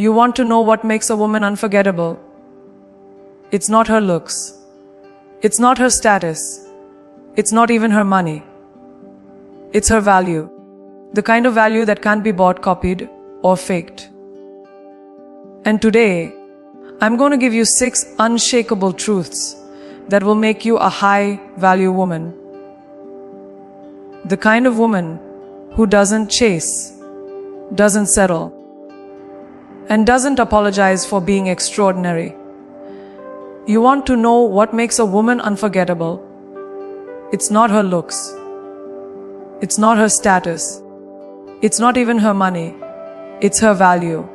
You want to know what makes a woman unforgettable? It's not her looks. It's not her status. It's not even her money. It's her value. The kind of value that can't be bought, copied, or faked. And today, I'm going to give you 6 unshakable truths that will make you a high-value woman. The kind of woman who doesn't chase, doesn't settle, and doesn't apologize for being extraordinary. You want to know what makes a woman unforgettable? It's not her looks. It's not her status. It's not even her money. It's her value.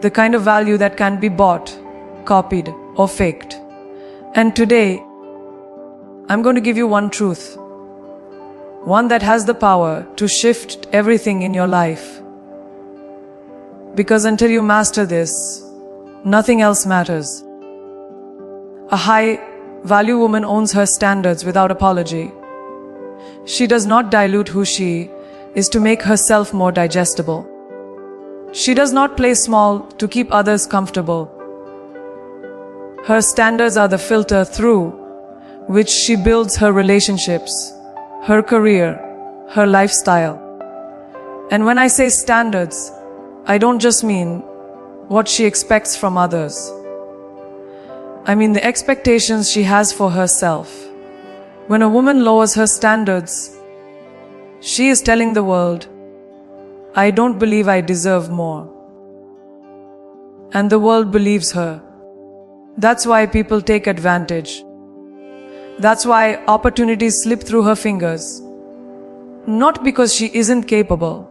The kind of value that can't be bought, copied, or faked. And today, I'm going to give you one truth. One that has the power to shift everything in your life. Because until you master this, nothing else matters. A high-value woman owns her standards without apology. She does not dilute who she is to make herself more digestible. She does not play small to keep others comfortable. Her standards are the filter through which she builds her relationships, her career, her lifestyle. And when I say standards, I don't just mean what she expects from others. I mean the expectations she has for herself. When a woman lowers her standards, she is telling the world, I don't believe I deserve more. And the world believes her. That's why people take advantage. That's why opportunities slip through her fingers. Not because she isn't capable,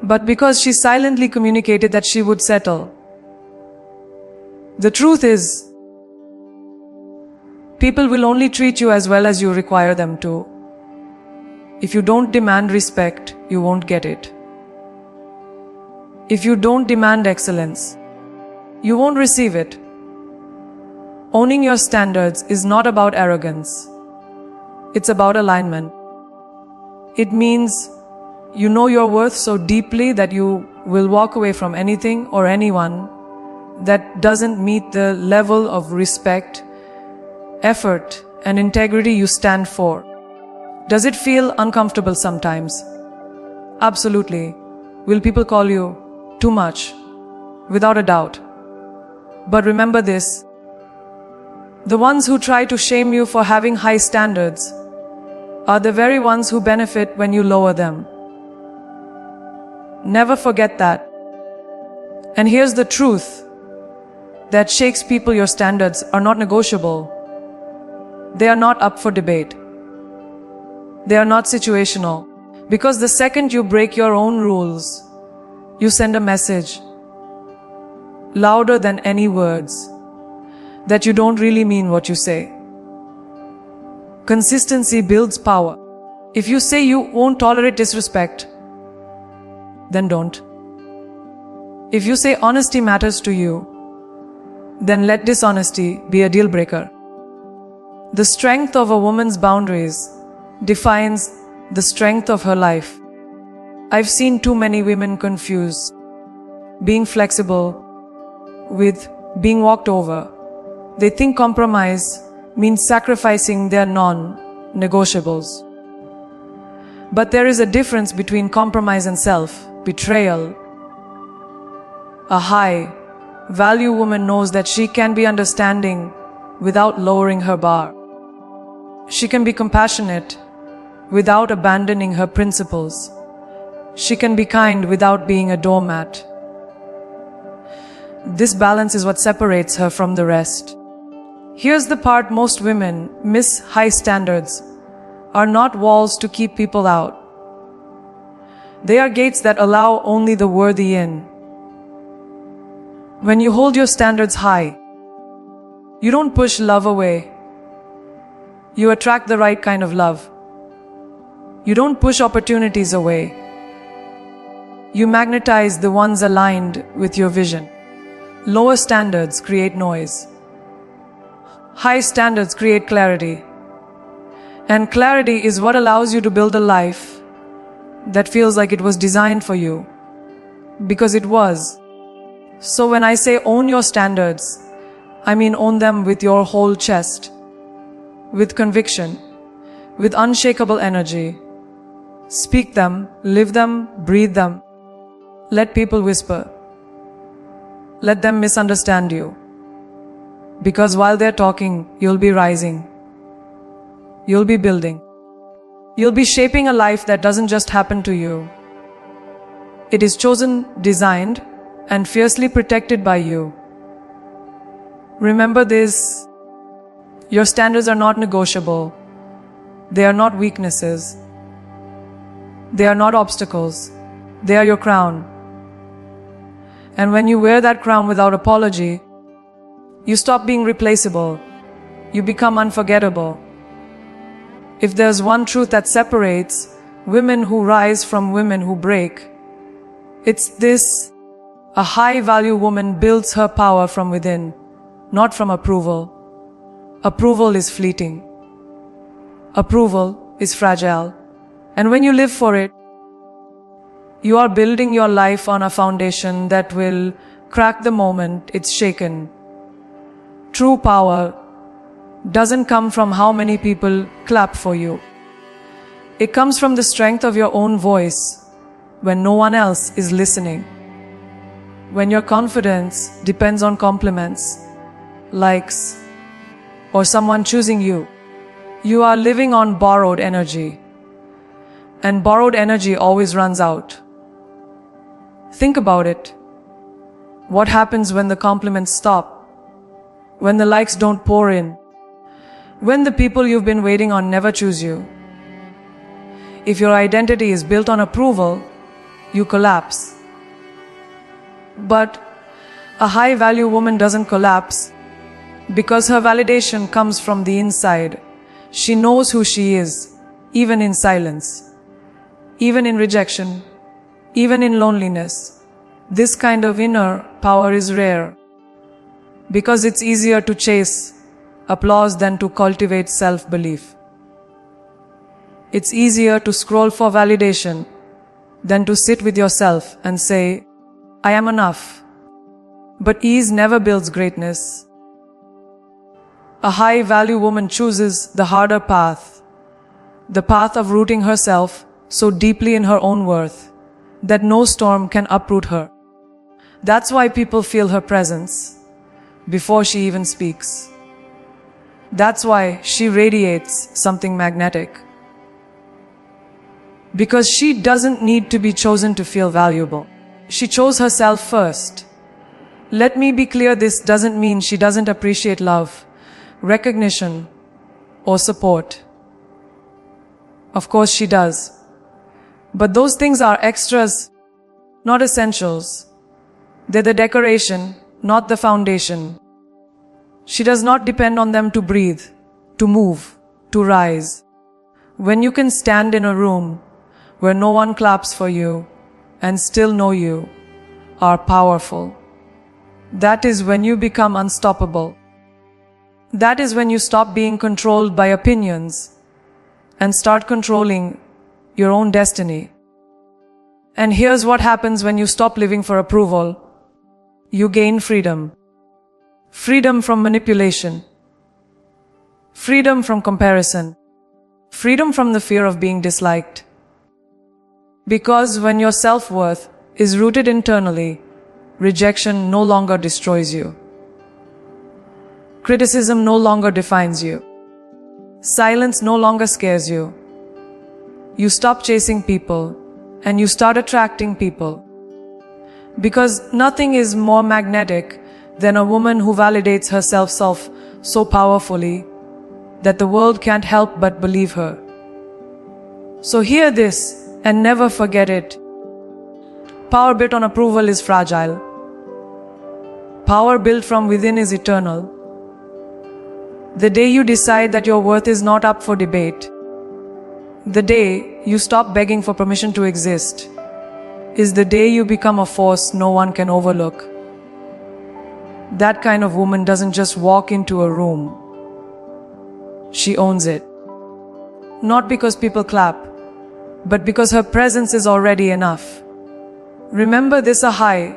but because she silently communicated that she would settle. The truth is, people will only treat you as well as you require them to. If you don't demand respect, you won't get it. If you don't demand excellence, you won't receive it. Owning your standards is not about arrogance. It's about alignment. It means you know your worth so deeply that you will walk away from anything or anyone that doesn't meet the level of respect, effort, and integrity you stand for. Does it feel uncomfortable sometimes? Absolutely. Will people call you too much? Without a doubt. But remember this. The ones who try to shame you for having high standards are the very ones who benefit when you lower them. Never forget that. And here's the truth that shakes people: your standards are not negotiable. They are not up for debate. They are not situational. Because the second you break your own rules, you send a message louder than any words that you don't really mean what you say. Consistency builds power. If you say you won't tolerate disrespect, then don't. If you say honesty matters to you, then let dishonesty be a deal breaker. The strength of a woman's boundaries defines the strength of her life. I've seen too many women confuse being flexible with being walked over. They think compromise means sacrificing their non-negotiables. But there is a difference between compromise and self-betrayal. A high-value woman knows that she can be understanding without lowering her bar. She can be compassionate without abandoning her principles. She can be kind without being a doormat. This balance is what separates her from the rest. Here's the part most women miss: high standards are not walls to keep people out. They are gates that allow only the worthy in. When you hold your standards high, you don't push love away. You attract the right kind of love. You don't push opportunities away. You magnetize the ones aligned with your vision. Lower standards create noise. High standards create clarity. And clarity is what allows you to build a life that feels like it was designed for you. because it was. So when I say own your standards, I mean own them with your whole chest, with conviction, with unshakable energy. Speak them, live them, breathe them. Let people whisper. Let them misunderstand you. Because while they're talking, you'll be rising. You'll be building. You'll be shaping a life that doesn't just happen to you. It is chosen, designed, and fiercely protected by you. Remember this: your standards are not negotiable. They are not weaknesses. They are not obstacles. They are your crown. And when you wear that crown without apology, you stop being replaceable. You become unforgettable. If there's one truth that separates women who rise from women who break, it's this: a high-value woman builds her power from within, not from approval. Approval is fleeting. Approval is fragile. And when you live for it, you are building your life on a foundation that will crack the moment it's shaken. True power doesn't come from how many people clap for you. It comes from the strength of your own voice when no one else is listening. When your confidence depends on compliments, likes, or someone choosing you, you are living on borrowed energy. And borrowed energy always runs out. Think about it. What happens when the compliments stop? When the likes don't pour in? When the people you've been waiting on never choose you? If your identity is built on approval, you collapse. But a high-value woman doesn't collapse because her validation comes from the inside. She knows who she is, even in silence, even in rejection, even in loneliness. This kind of inner power is rare because it's easier to chase applause than to cultivate self-belief. It's easier to scroll for validation than to sit with yourself and say, I am enough. But ease never builds greatness. A high-value woman chooses the harder path, the path of rooting herself so deeply in her own worth that no storm can uproot her. That's why people feel her presence before she even speaks. That's why she radiates something magnetic. Because she doesn't need to be chosen to feel valuable. She chose herself first. Let me be clear, this doesn't mean she doesn't appreciate love, recognition, or support. Of course she does. But those things are extras, not essentials. They're the decoration, not the foundation. She does not depend on them to breathe, to move, to rise. When you can stand in a room where no one claps for you and still know you are powerful, that is when you become unstoppable. That is when you stop being controlled by opinions and start controlling your own destiny. And here's what happens when you stop living for approval. You gain freedom. Freedom from manipulation. Freedom from comparison. Freedom from the fear of being disliked. Because when your self-worth is rooted internally, rejection no longer destroys you. Criticism no longer defines you. Silence no longer scares you. You stop chasing people and you start attracting people. Because nothing is more magnetic than a woman who validates herself so powerfully that the world can't help but believe her. So hear this and never forget it. Power built on approval is fragile. Power built from within is eternal. The day you decide that your worth is not up for debate, the day you stop begging for permission to exist, is the day you become a force no one can overlook. That kind of woman doesn't just walk into a room. She owns it. Not because people clap, but because her presence is already enough. Remember this: a high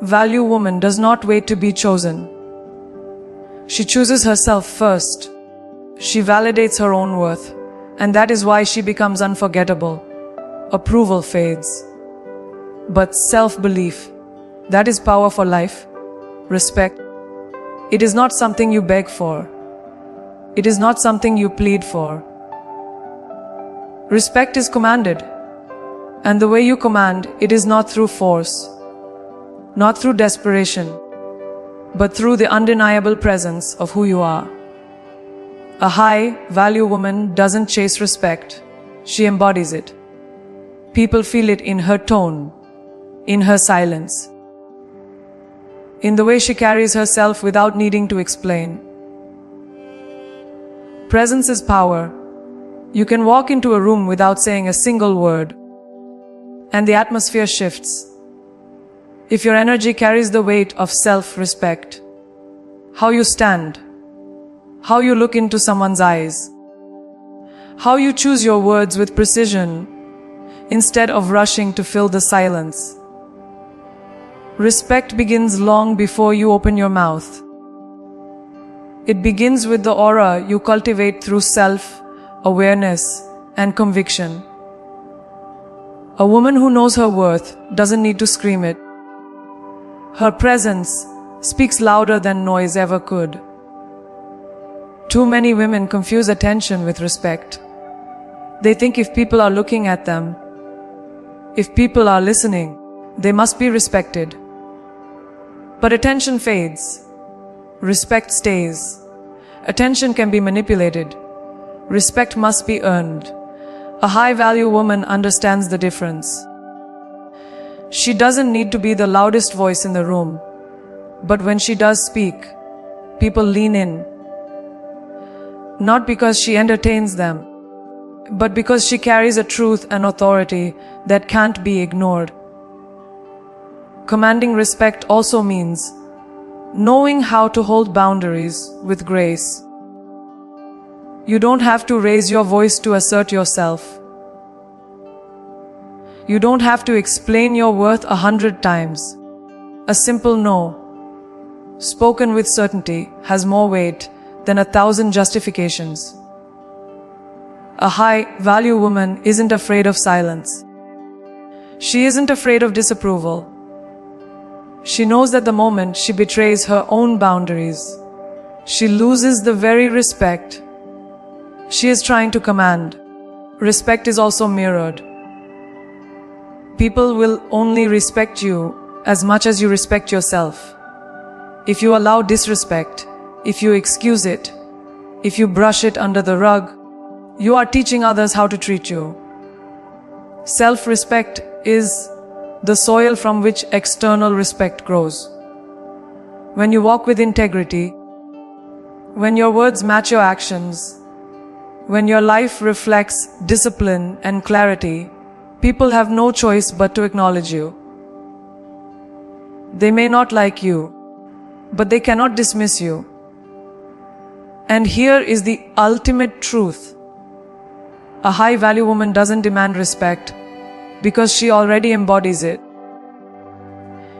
value woman does not wait to be chosen. She chooses herself first. She validates her own worth, and that is why she becomes unforgettable. Approval fades. But self-belief, that is power for life. Respect, it is not something you beg for. It is not something you plead for. Respect is commanded. And the way you command, it is not through force, not through desperation, but through the undeniable presence of who you are. A high-value woman doesn't chase respect, she embodies it. People feel it in her tone, in her silence, in the way she carries herself without needing to explain. Presence is power. You can walk into a room without saying a single word, and the atmosphere shifts. If your energy carries the weight of self-respect, how you stand, how you look into someone's eyes, how you choose your words with precision instead of rushing to fill the silence. Respect begins long before you open your mouth. It begins with the aura you cultivate through self-awareness and conviction. A woman who knows her worth doesn't need to scream it. Her presence speaks louder than noise ever could. Too many women confuse attention with respect. They think if people are looking at them, if people are listening, they must be respected. But attention fades. Respect stays. Attention can be manipulated. Respect must be earned. A high-value woman understands the difference. She doesn't need to be the loudest voice in the room, but when she does speak, people lean in. Not because she entertains them, but because she carries a truth and authority that can't be ignored. Commanding respect also means knowing how to hold boundaries with grace. You don't have to raise your voice to assert yourself. You don't have to explain your worth 100 times. A simple no, spoken with certainty, has more weight than 1,000 justifications. A high-value woman isn't afraid of silence. She isn't afraid of disapproval. She knows that the moment she betrays her own boundaries, she loses the very respect she is trying to command. Respect is also mirrored. People will only respect you as much as you respect yourself. If you allow disrespect, if you excuse it, if you brush it under the rug, you are teaching others how to treat you. Self-respect is the soil from which external respect grows. When you walk with integrity, when your words match your actions, when your life reflects discipline and clarity, people have no choice but to acknowledge you. They may not like you, but they cannot dismiss you. And here is the ultimate truth. A high-value woman doesn't demand respect because she already embodies it.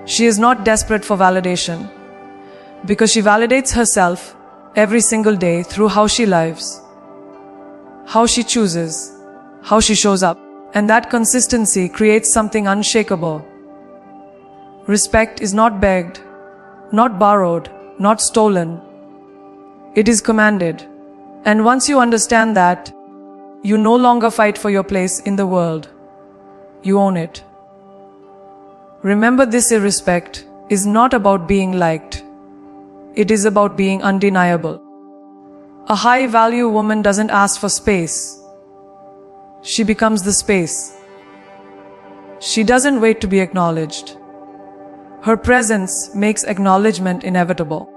She is not desperate for validation because she validates herself every single day through how she lives, how she chooses, how she shows up. And that consistency creates something unshakable. Respect is not begged, not borrowed, not stolen. It is commanded. And once you understand that, you no longer fight for your place in the world. You own it. Remember, this irrespect is not about being liked. It is about being undeniable. A high-value woman doesn't ask for space. She becomes the space. She doesn't wait to be acknowledged. Her presence makes acknowledgement inevitable.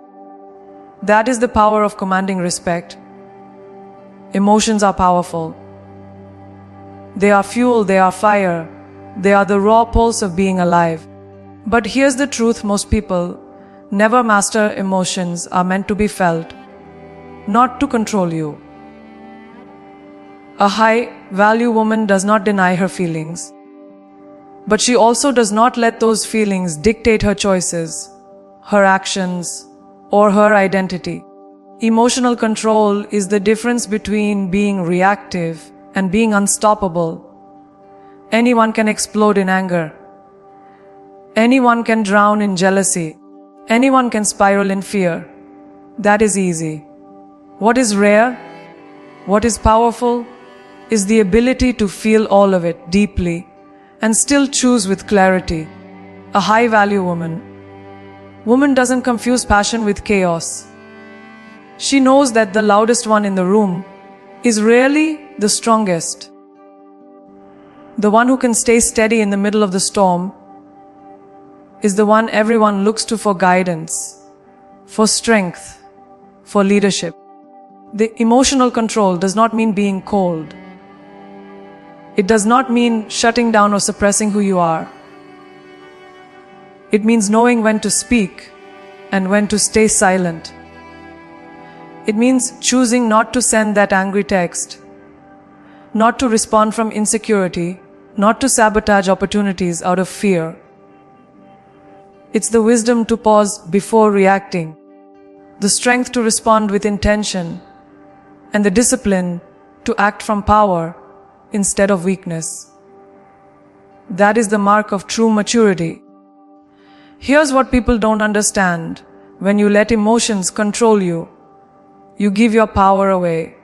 That is the power of commanding respect. Emotions are powerful. They are fuel, they are fire. They are the raw pulse of being alive. But here's the truth: most people never master emotions are meant to be felt, not to control you. A high-value woman does not deny her feelings. But she also does not let those feelings dictate her choices, her actions, or her identity. Emotional control is the difference between being reactive and being unstoppable. Anyone can explode in anger. Anyone can drown in jealousy. Anyone can spiral in fear. That is easy. What is rare, what is powerful, is the ability to feel all of it deeply and still choose with clarity. A high-value woman. Woman doesn't confuse passion with chaos. She knows that the loudest one in the room is rarely the strongest. The one who can stay steady in the middle of the storm is the one everyone looks to for guidance, for strength, for leadership. The emotional control does not mean being cold. It does not mean shutting down or suppressing who you are. It means knowing when to speak and when to stay silent. It means choosing not to send that angry text, not to respond from insecurity, not to sabotage opportunities out of fear. It's the wisdom to pause before reacting, the strength to respond with intention, and the discipline to act from power instead of weakness. That is the mark of true maturity. Here's what people don't understand. When you let emotions control you, you give your power away.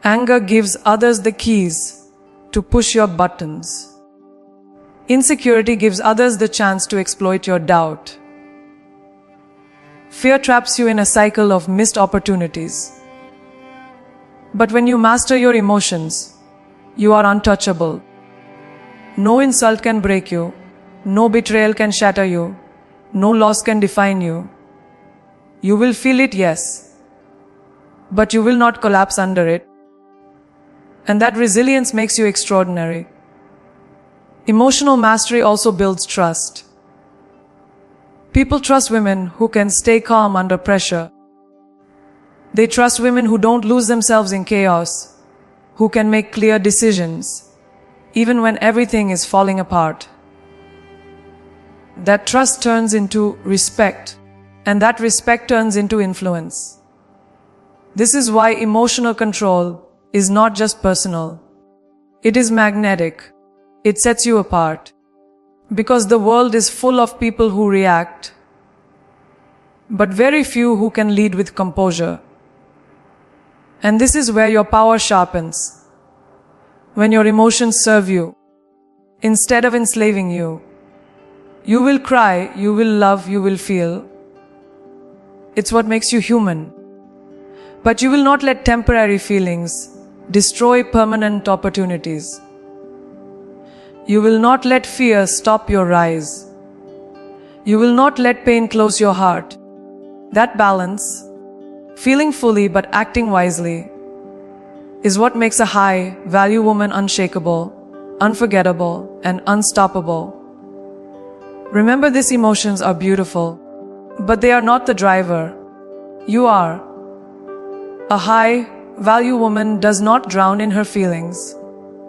Anger gives others the keys to push your buttons. Insecurity gives others the chance to exploit your doubt. Fear traps you in a cycle of missed opportunities. But when you master your emotions, you are untouchable. No insult can break you. No betrayal can shatter you. No loss can define you. You will feel it, yes, but you will not collapse under it. And that resilience makes you extraordinary. Emotional mastery also builds trust. People trust women who can stay calm under pressure. They trust women who don't lose themselves in chaos, who can make clear decisions, even when everything is falling apart. That trust turns into respect, and that respect turns into influence. This is why emotional control is not just personal. It is magnetic. It sets you apart. Because the world is full of people who react, but very few who can lead with composure. And this is where your power sharpens. When your emotions serve you, instead of enslaving you. You will cry, you will love, you will feel. It's what makes you human. But you will not let temporary feelings destroy permanent opportunities. You will not let fear stop your rise. You will not let pain close your heart. That balance, feeling fully but acting wisely, is what makes a high-value woman unshakable, unforgettable, and unstoppable. Remember, these emotions are beautiful, but they are not the driver. You are. A high-value woman does not drown in her feelings.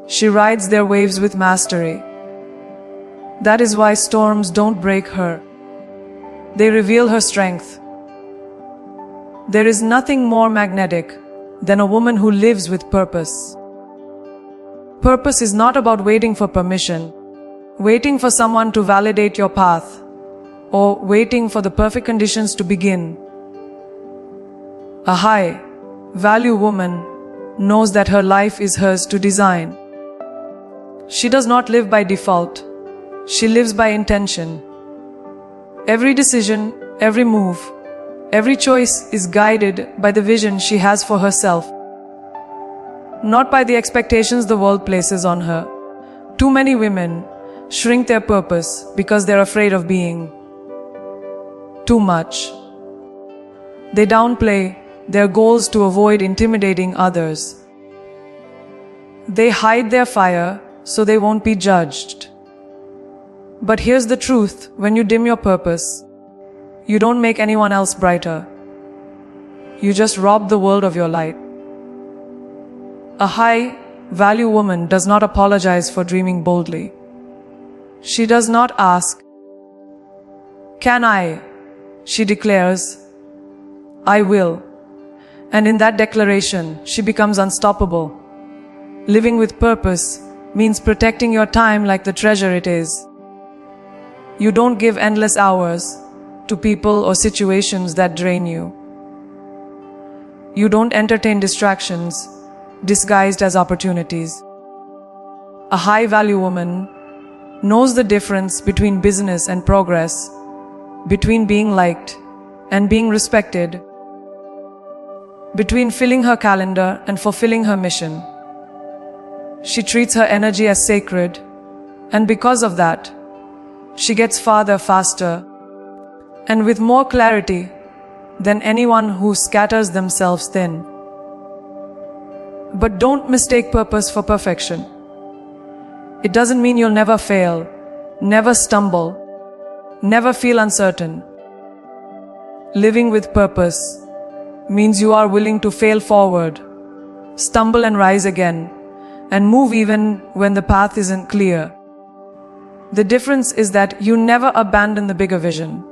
She rides their waves with mastery. That is why storms don't break her. They reveal her strength. There is nothing more magnetic than a woman who lives with purpose. Purpose is not about waiting for permission, waiting for someone to validate your path, or waiting for the perfect conditions to begin. A high-value woman knows that her life is hers to design. She does not live by default. She lives by intention. Every decision, every move, every choice is guided by the vision she has for herself, not by the expectations the world places on her. Too many women shrink their purpose because they're afraid of being too much. They downplay their goals to avoid intimidating others. They hide their fire so they won't be judged. But here's the truth: when you dim your purpose, you don't make anyone else brighter. You just rob the world of your light. A high-value woman does not apologize for dreaming boldly. She does not ask, "Can I?" She declares, "I will." And in that declaration, she becomes unstoppable. Living with purpose means protecting your time like the treasure it is. You don't give endless hours to people or situations that drain you. You don't entertain distractions disguised as opportunities. A high-value woman knows the difference between business and progress, between being liked and being respected, between filling her calendar and fulfilling her mission. She treats her energy as sacred, and because of that, she gets farther faster and with more clarity than anyone who scatters themselves thin. But don't mistake purpose for perfection. It doesn't mean you'll never fail, never stumble, never feel uncertain. Living with purpose means you are willing to fail forward, stumble and rise again, and move even when the path isn't clear. The difference is that you never abandon the bigger vision.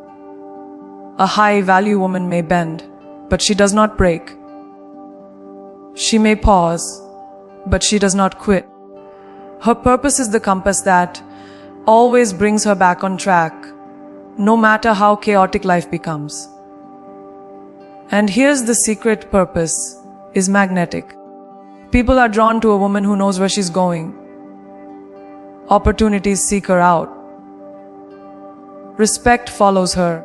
A high-value woman may bend, but she does not break. She may pause, but she does not quit. Her purpose is the compass that always brings her back on track, no matter how chaotic life becomes. And here's the secret: purpose is magnetic. People are drawn to a woman who knows where she's going. Opportunities seek her out. Respect follows her.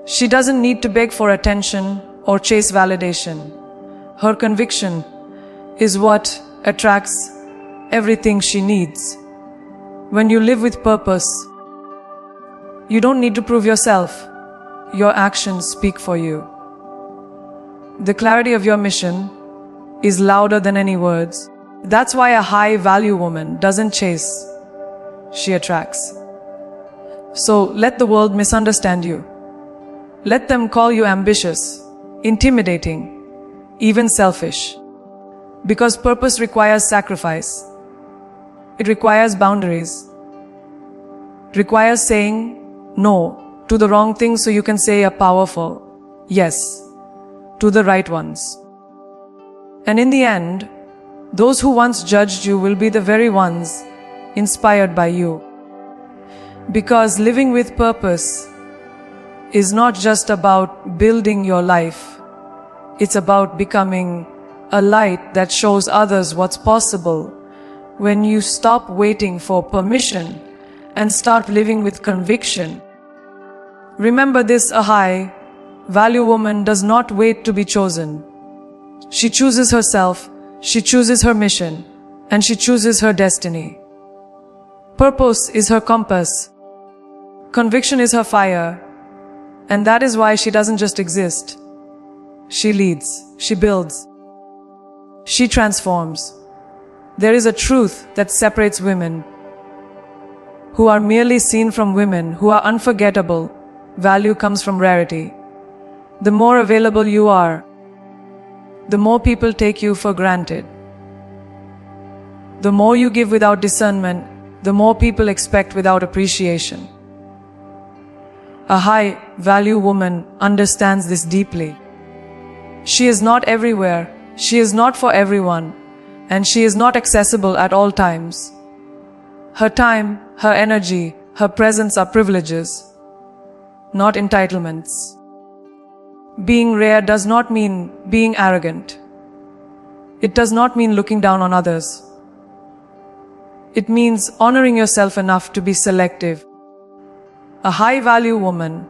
She doesn't need to beg for attention or chase validation. Her conviction is what attracts everything she needs. When you live with purpose, you don't need to prove yourself. Your actions speak for you. The clarity of your mission is louder than any words. That's why a high-value woman doesn't chase, she attracts. So let the world misunderstand you. Let them call you ambitious, intimidating, even selfish. Because purpose requires sacrifice. It requires boundaries. It requires saying no to the wrong things so you can say a powerful yes to the right ones. And in the end, those who once judged you will be the very ones inspired by you. Because living with purpose is not just about building your life. It's about becoming a light that shows others what's possible when you stop waiting for permission and start living with conviction. Remember this: a high-value woman does not wait to be chosen. She chooses herself, she chooses her mission, and she chooses her destiny. Purpose is her compass. Conviction is her fire. And that is why she doesn't just exist. She leads, she builds, she transforms. There is a truth that separates women who are merely seen from women who are unforgettable. Value comes from rarity. The more available you are, the more people take you for granted. The more you give without discernment, the more people expect without appreciation. A high-value woman understands this deeply. She is not everywhere, she is not for everyone, and she is not accessible at all times. Her time, her energy, her presence are privileges, not entitlements. Being rare does not mean being arrogant. It does not mean looking down on others. It means honoring yourself enough to be selective. A high-value woman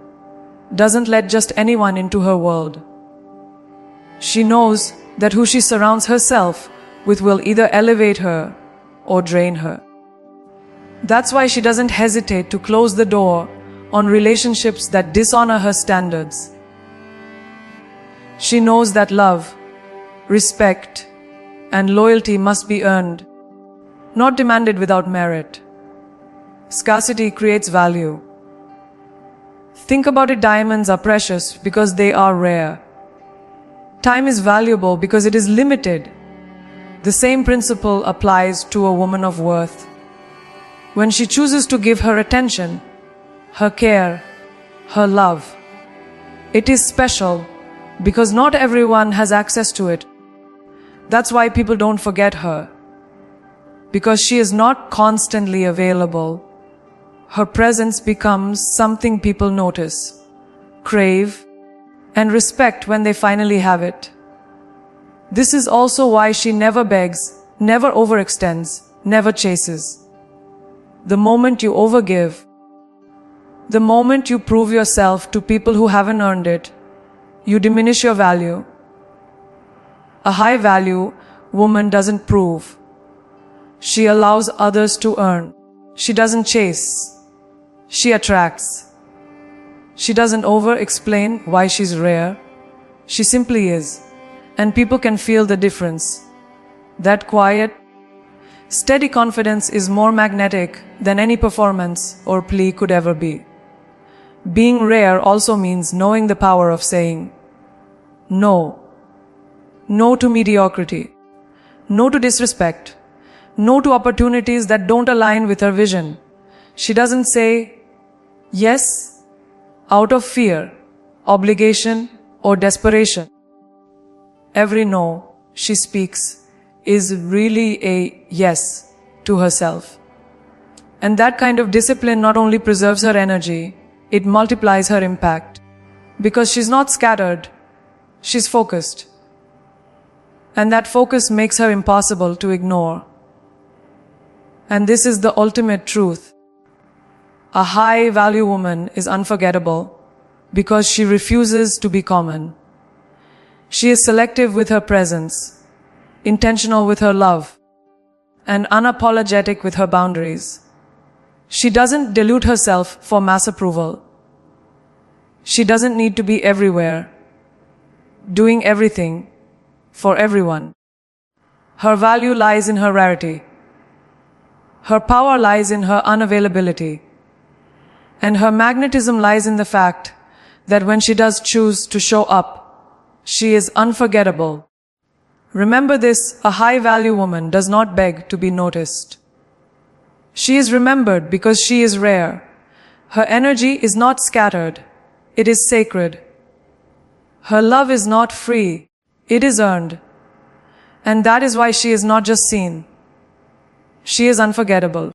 doesn't let just anyone into her world. She knows that who she surrounds herself with will either elevate her or drain her. That's why she doesn't hesitate to close the door on relationships that dishonor her standards. She knows that love, respect, and loyalty must be earned, not demanded without merit. Scarcity creates value. Think about it: diamonds are precious because they are rare. Time is valuable because it is limited. The same principle applies to a woman of worth. when she chooses to give her attention, her care, her love. It is special because not everyone has access to it. That's why people don't forget her. Because she is not constantly available, her presence becomes something people notice, crave, and respect when they finally have it. This is also why she never begs, never overextends, never chases. The moment you overgive, the moment you prove yourself to people who haven't earned it, you diminish your value. A high value woman doesn't prove. She allows others to earn. She doesn't chase. She attracts. She doesn't over-explain why she's rare. She simply is. And people can feel the difference. That quiet, steady confidence is more magnetic than any performance or plea could ever be. Being rare also means knowing the power of saying no. No to mediocrity. No to disrespect. No to opportunities that don't align with her vision. She doesn't say yes out of fear, obligation, or desperation. Every no she speaks is really a yes to herself. And that kind of discipline not only preserves her energy, it multiplies her impact. Because she's not scattered, she's focused. And that focus makes her impossible to ignore. And this is the ultimate truth. A high-value woman is unforgettable because she refuses to be common. She is selective with her presence, intentional with her love, and unapologetic with her boundaries. She doesn't dilute herself for mass approval. She doesn't need to be everywhere, doing everything for everyone. Her value lies in her rarity. Her power lies in her unavailability. And her magnetism lies in the fact that when she does choose to show up, she is unforgettable. Remember this, a high-value woman does not beg to be noticed. She is remembered because she is rare. Her energy is not scattered, it is sacred. Her love is not free, it is earned. And that is why she is not just seen. She is unforgettable.